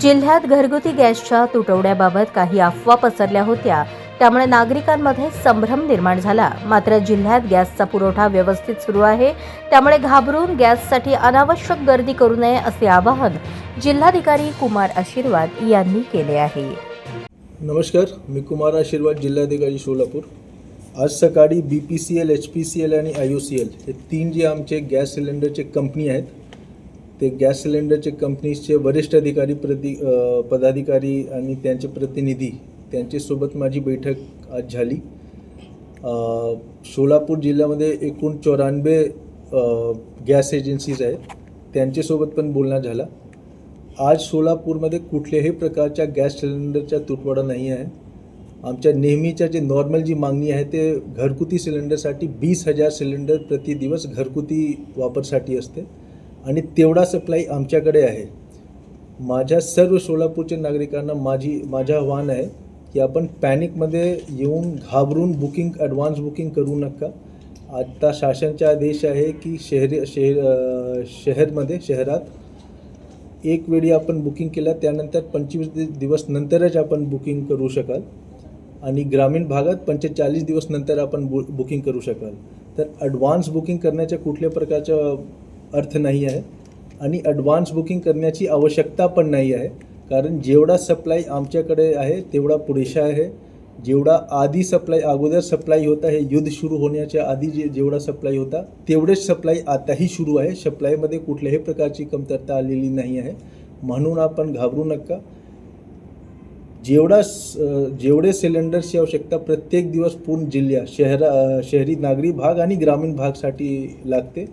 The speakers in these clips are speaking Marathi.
जिल्ह्यात घरगुती गॅसच्या तुटवड्याबाबत काही अफवा पसरल्या होत्या, त्यामुळे नागरिकांमध्ये संभ्रम निर्माण झाला. मात्र जिल्ह्यात गॅसचा पुरवठा व्यवस्थित सुरू आहे, त्यामुळे घाबरून गॅससाठी अनावश्यक गर्दी करू नये असे आवाहन जिल्हाधिकारी कुमार आशीर्वाद यांनी केले आहे. नमस्कार, मी कुमार आशीर्वाद, जिल्हाधिकारी सोलापूर. आज सकाळी BPCL, HPCL आणि IOCL हे तीन जे आमचे गॅस सिलेंडरचे कंपनी आहेत, ते गॅस सिलेंडरचे कंपनीचे वरिष्ठ अधिकारी पदाधिकारी आणि त्यांचे प्रतिनिधी त्यांच्यासोबत माझी बैठक आज झाली. सोलापूर जिल्ह्यामध्ये एकूण 94 गॅस एजन्सीज आहेत, त्यांच्यासोबत पण बोलणं झाला. आज सोलापूरमध्ये कुठल्याही प्रकारच्या गॅस सिलेंडरचा तुटवडा नाही आहे. आमच्या नेहमीच्या जे नॉर्मल जी मागणी आहे ते घरगुती सिलेंडरसाठी 20,000 सिलेंडर प्रति दिवस घरगुती वापरसाठी असते आणि तेवढा सप्लाय आमच्याकडे आहे. माझ्या सर्व सोलापूरच्या नागरिकांना माझं आव्हान आहे की आपण पॅनिकमध्ये येऊन घाबरून ॲडव्हान्स बुकिंग करू नका. आता शासनाचा आदेश आहे की शहरात एक वेळी आपण बुकिंग केलं त्यानंतर 25 दिवस नंतरच आपण बुकिंग करू शकाल आणि ग्रामीण भागात 45 दिवस नंतर आपण बुकिंग करू शकाल. तर ॲडव्हान्स बुकिंग करण्याच्या कुठल्या प्रकारचा अर्थ नाही आहे आणि ॲडव्हान्स बुकिंग करण्याची आवश्यकता पण नाही आहे, कारण जेवढा सप्लाय आमच्याकडे आहे तेवढा पुरेसा आहे. जेवढा आधी अगोदर सप्लाय होता, हे युद्ध सुरू होण्याच्या आधी जेवढा सप्लाय होता तेवढेच सप्लाय आताही सुरू आहे. सप्लायमध्ये कुठल्याही प्रकारची कमतरता आलेली नाही आहे, म्हणून आपण घाबरू नका. जेवढे सिलेंडरची आवश्यकता प्रत्येक दिवस पूर्ण शहरी नागरी भाग आणि ग्रामीण भागसाठी लागते,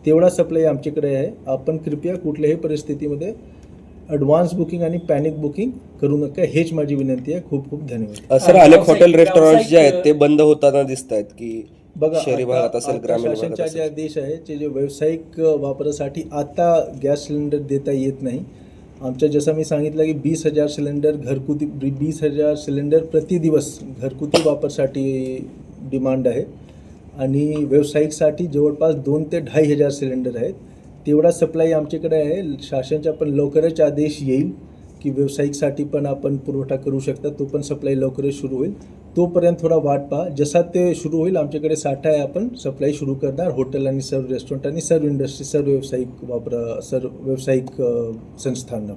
तेवढा सप्लाय आमच्याकडे आहे. आपण कृपया कुठल्याही परिस्थितीमध्ये ॲडव्हान्स बुकिंग आणि पॅनिक बुकिंग करू नका, हेच माझी विनंती आहे. खूप खूप धन्यवाद. सर, अनेक हॉटेल रेस्टॉरंट जे आहेत ते बंद होताना दिसत आहेत की बघा, शहरी भागात असेल, ग्रामीण भागात शासनाचे जे असेल. आदेश आहे ते जे व्यावसायिक वापरासाठी आता गॅस सिलेंडर देता येत नाही. आमच्या जसं मी सांगितलं की 20,000 सिलेंडर घरगुती 20,000 सिलेंडर प्रतिदिवस घरगुती वापरासाठी डिमांड आहे आणि व्यावसायिकसाठी जवळपास 2,000 ते 2,500 सिलेंडर आहेत. तेवढा सप्लाय आमच्याकडे आहे. शासनाचा पण लवकरच आदेश येईल की व्यावसायिकसाठी पण आपण पुरवठा करू शकता, तो पण सप्लाय लवकरच सुरू होईल. तोपर्यंत थोडा वाट पहा. जसा ते सुरू होईल आमच्याकडे साठा आहे, आपण सप्लाय सुरू करणार. हॉटेल आणि सर्व रेस्टॉरंट आणि सर्व इंडस्ट्री, सर्व व्यावसायिक संस्थांना.